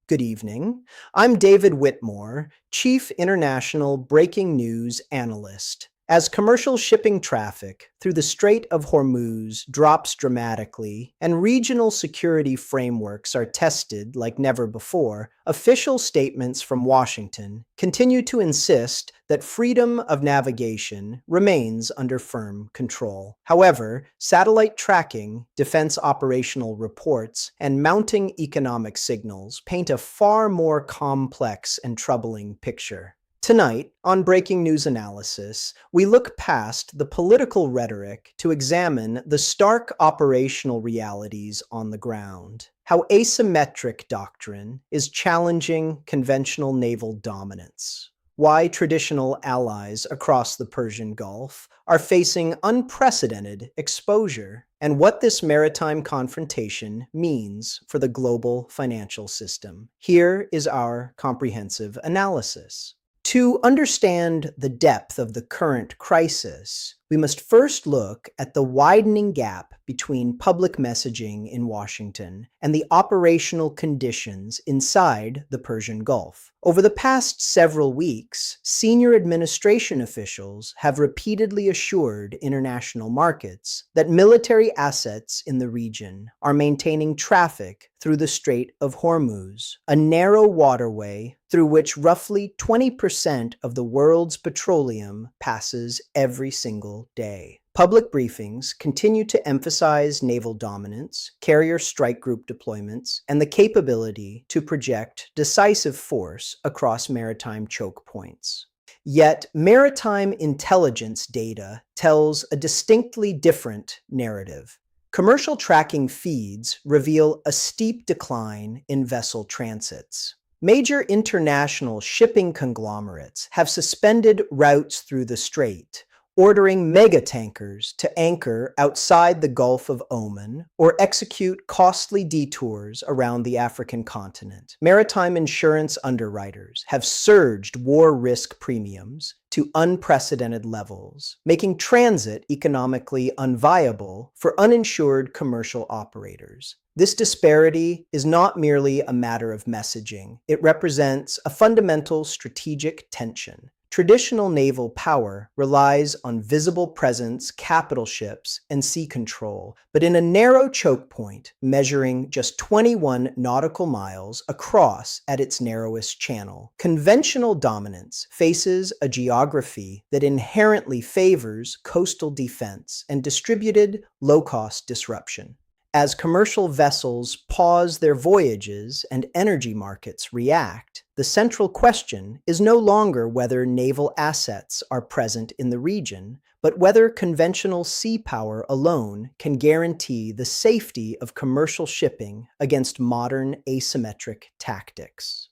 Good evening. I'm David Whitmore, Chief International Breaking News Analyst. As commercial shipping traffic through the Strait of Hormuz drops dramatically and regional security frameworks are tested like never before, official statements from Washington continue to insist that freedom of navigation remains under firm control. However, satellite tracking, defense operational reports, and mounting economic signals paint a far more complex and troubling picture. Tonight, on Breaking News Analysis, we look past the political rhetoric to examine the stark operational realities on the ground. How asymmetric doctrine is challenging conventional naval dominance. Why traditional allies across the Persian Gulf are facing unprecedented exposure, and what this maritime confrontation means for the global financial system. Here is our comprehensive analysis. To understand the depth of the current crisis, we must first look at the widening gap between public messaging in Washington and the operational conditions inside the Persian Gulf. Over the past several weeks, senior administration officials have repeatedly assured international markets that military assets in the region are maintaining traffic through the Strait of Hormuz, a narrow waterway through which roughly 20% of the world's petroleum passes every single day. Public briefings continue to emphasize naval dominance, carrier strike group deployments, and the capability to project decisive force across maritime choke points. Yet, maritime intelligence data tells a distinctly different narrative. Commercial tracking feeds reveal a steep decline in vessel transits. Major international shipping conglomerates have suspended routes through the strait, ordering megatankers to anchor outside the Gulf of Oman or execute costly detours around the African continent. Maritime insurance underwriters have surged war risk premiums to unprecedented levels, making transit economically unviable for uninsured commercial operators. This disparity is not merely a matter of messaging. It represents a fundamental strategic tension. Traditional naval power relies on visible presence, capital ships, and sea control, but in a narrow choke point measuring just 21 nautical miles across at its narrowest channel, conventional dominance faces a geography that inherently favors coastal defense and distributed, low-cost disruption. As commercial vessels pause their voyages and energy markets react, the central question is no longer whether naval assets are present in the region, but whether conventional sea power alone can guarantee the safety of commercial shipping against modern asymmetric tactics.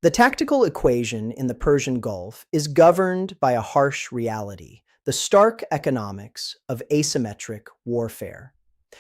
The tactical equation in the Persian Gulf is governed by a harsh reality, the stark economics of asymmetric warfare.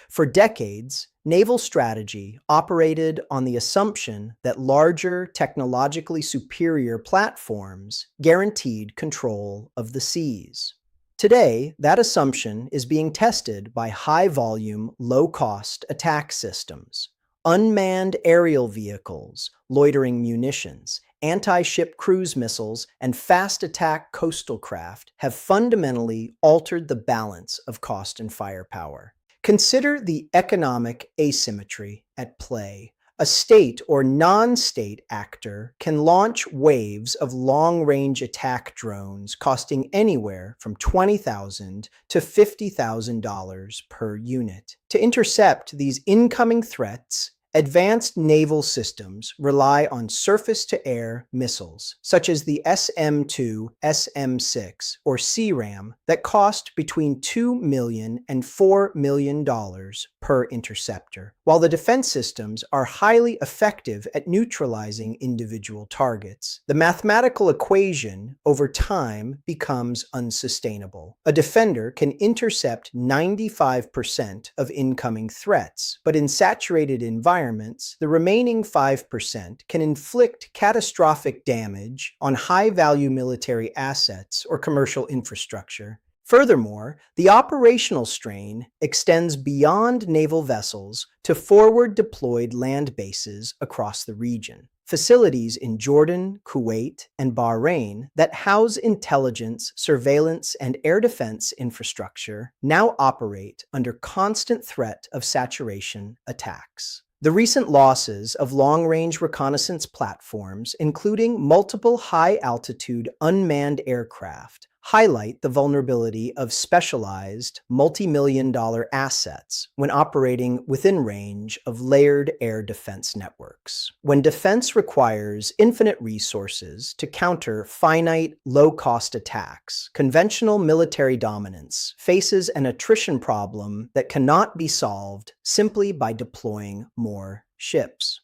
For decades, naval strategy operated on the assumption that larger, technologically superior platforms guaranteed control of the seas. Today, that assumption is being tested by high-volume, low-cost attack systems. Unmanned aerial vehicles, loitering munitions, anti-ship cruise missiles, and fast-attack coastal craft have fundamentally altered the balance of cost and firepower. Consider the economic asymmetry at play. A state or non-state actor can launch waves of long-range attack drones costing anywhere from $20,000 to $50,000 per unit. To intercept these incoming threats, advanced naval systems rely on surface-to-air missiles, such as the SM-2, SM-6, or CRAM, that cost between $2 million and $4 million per interceptor, while the defense systems are highly effective at neutralizing individual targets. The mathematical equation, over time, becomes unsustainable. A defender can intercept 95% of incoming threats, but in saturated environments, the remaining 5% can inflict catastrophic damage on high-value military assets or commercial infrastructure. Furthermore, the operational strain extends beyond naval vessels to forward deployed land bases across the region. Facilities in Jordan, Kuwait, and Bahrain that house intelligence, surveillance, and air defense infrastructure now operate under constant threat of saturation attacks. The recent losses of long-range reconnaissance platforms, including multiple high-altitude unmanned aircraft, highlight the vulnerability of specialized, multi-million-dollar assets when operating within range of layered air defense networks. When defense requires infinite resources to counter finite, low-cost attacks, conventional military dominance faces an attrition problem that cannot be solved simply by deploying more ships.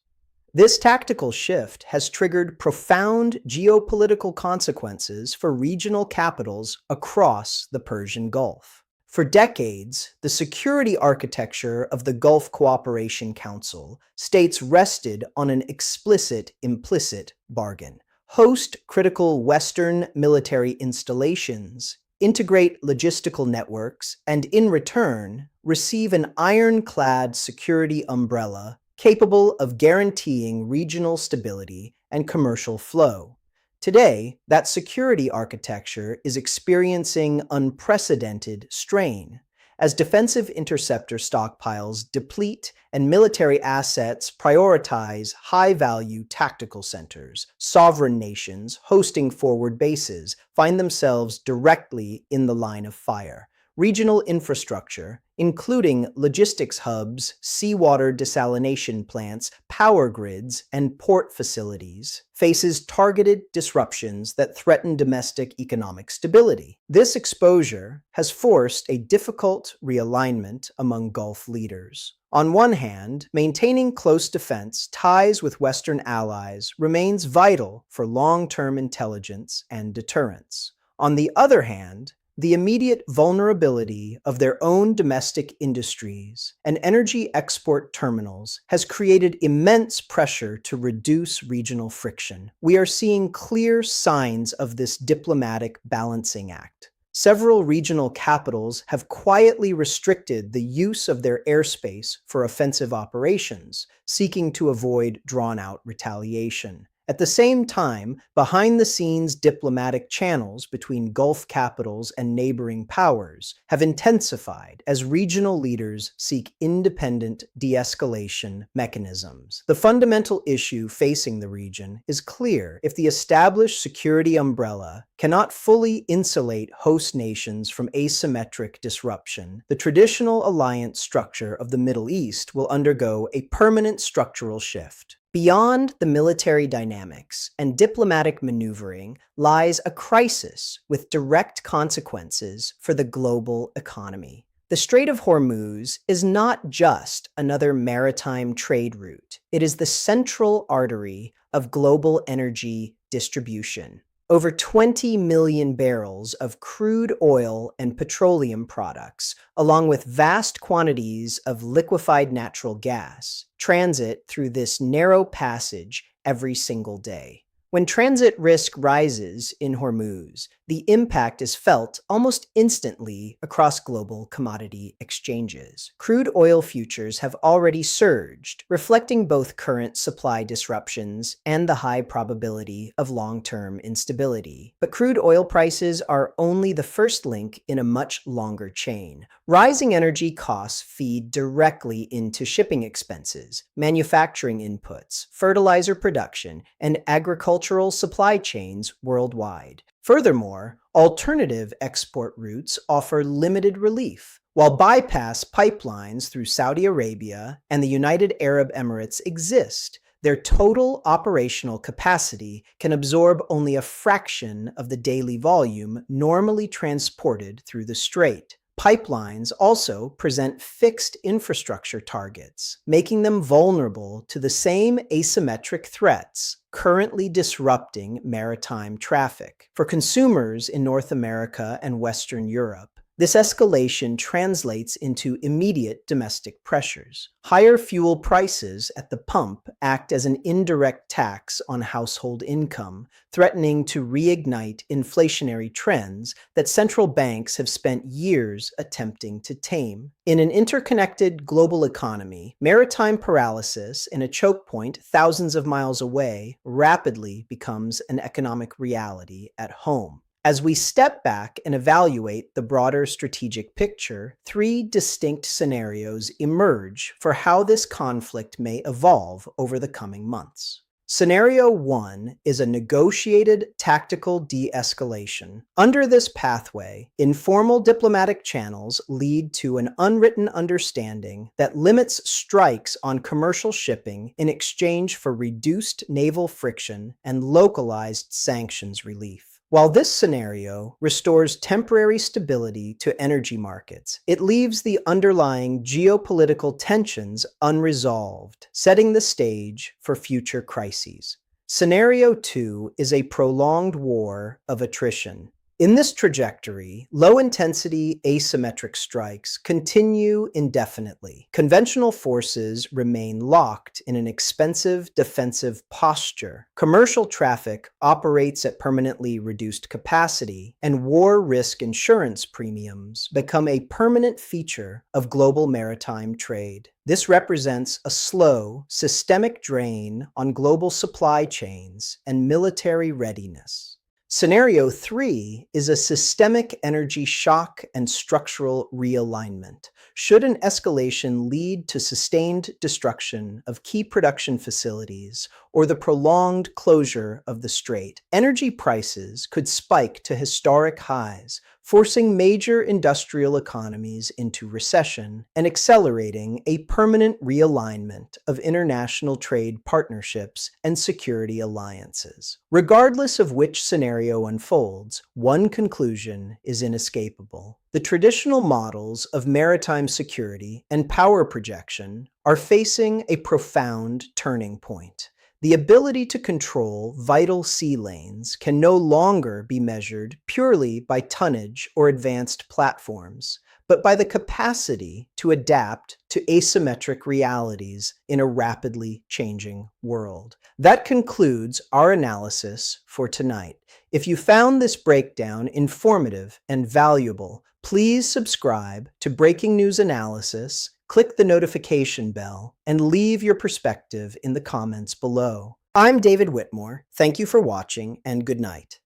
This tactical shift has triggered profound geopolitical consequences for regional capitals across the Persian Gulf. For decades, the security architecture of the Gulf Cooperation Council states rested on an explicit-implicit bargain. Host critical Western military installations, integrate logistical networks, and in return, receive an ironclad security umbrella capable of guaranteeing regional stability and commercial flow. Today, that security architecture is experiencing unprecedented strain as defensive interceptor stockpiles deplete and military assets prioritize high-value tactical centers. Sovereign nations hosting forward bases find themselves directly in the line of fire. Regional infrastructure, including logistics hubs, seawater desalination plants, power grids, and port facilities, faces targeted disruptions that threaten domestic economic stability. This exposure has forced a difficult realignment among Gulf leaders. On one hand, maintaining close defense ties with Western allies remains vital for long-term intelligence and deterrence. On the other hand, the immediate vulnerability of their own domestic industries and energy export terminals has created immense pressure to reduce regional friction. We are seeing clear signs of this diplomatic balancing act. Several regional capitals have quietly restricted the use of their airspace for offensive operations, seeking to avoid drawn-out retaliation. At the same time, behind-the-scenes diplomatic channels between Gulf capitals and neighboring powers have intensified as regional leaders seek independent de-escalation mechanisms. The fundamental issue facing the region is clear. If the established security umbrella cannot fully insulate host nations from asymmetric disruption, the traditional alliance structure of the Middle East will undergo a permanent structural shift. Beyond the military dynamics and diplomatic maneuvering lies a crisis with direct consequences for the global economy. The Strait of Hormuz is not just another maritime trade route. It is the central artery of global energy distribution. Over 20 million barrels of crude oil and petroleum products, along with vast quantities of liquefied natural gas, transit through this narrow passage every single day. When transit risk rises in Hormuz, the impact is felt almost instantly across global commodity exchanges. Crude oil futures have already surged, reflecting both current supply disruptions and the high probability of long-term instability. But crude oil prices are only the first link in a much longer chain. Rising energy costs feed directly into shipping expenses, manufacturing inputs, fertilizer production, and agricultural supply chains worldwide. Furthermore, alternative export routes offer limited relief. While bypass pipelines through Saudi Arabia and the United Arab Emirates exist, their total operational capacity can absorb only a fraction of the daily volume normally transported through the strait. Pipelines also present fixed infrastructure targets, making them vulnerable to the same asymmetric threats currently disrupting maritime traffic. For consumers in North America and Western Europe, This escalation translates into immediate domestic pressures. Higher fuel prices at the pump act as an indirect tax on household income, threatening to reignite inflationary trends that central banks have spent years attempting to tame. In an interconnected global economy, maritime paralysis in a choke point thousands of miles away rapidly becomes an economic reality at home. As we step back and evaluate the broader strategic picture, three distinct scenarios emerge for how this conflict may evolve over the coming months. Scenario 1 is a negotiated tactical de-escalation. Under this pathway, informal diplomatic channels lead to an unwritten understanding that limits strikes on commercial shipping in exchange for reduced naval friction and localized sanctions relief. While this scenario restores temporary stability to energy markets, it leaves the underlying geopolitical tensions unresolved, setting the stage for future crises. Scenario 2 is a prolonged war of attrition. In this trajectory, low-intensity asymmetric strikes continue indefinitely. Conventional forces remain locked in an expensive defensive posture. Commercial traffic operates at permanently reduced capacity, and war risk insurance premiums become a permanent feature of global maritime trade. This represents a slow, systemic drain on global supply chains and military readiness. Scenario 3 is a systemic energy shock and structural realignment. Should an escalation lead to sustained destruction of key production facilities or the prolonged closure of the strait, energy prices could spike to historic highs, forcing major industrial economies into recession and accelerating a permanent realignment of international trade partnerships and security alliances. Regardless of which scenario unfolds, one conclusion is inescapable. The traditional models of maritime security and power projection are facing a profound turning point. The ability to control vital sea lanes can no longer be measured purely by tonnage or advanced platforms, but by the capacity to adapt to asymmetric realities in a rapidly changing world. That concludes our analysis for tonight. If you found this breakdown informative and valuable, please subscribe to Breaking News Analysis, click the notification bell, and leave your perspective in the comments below. I'm David Whitmore. Thank you for watching, and good night.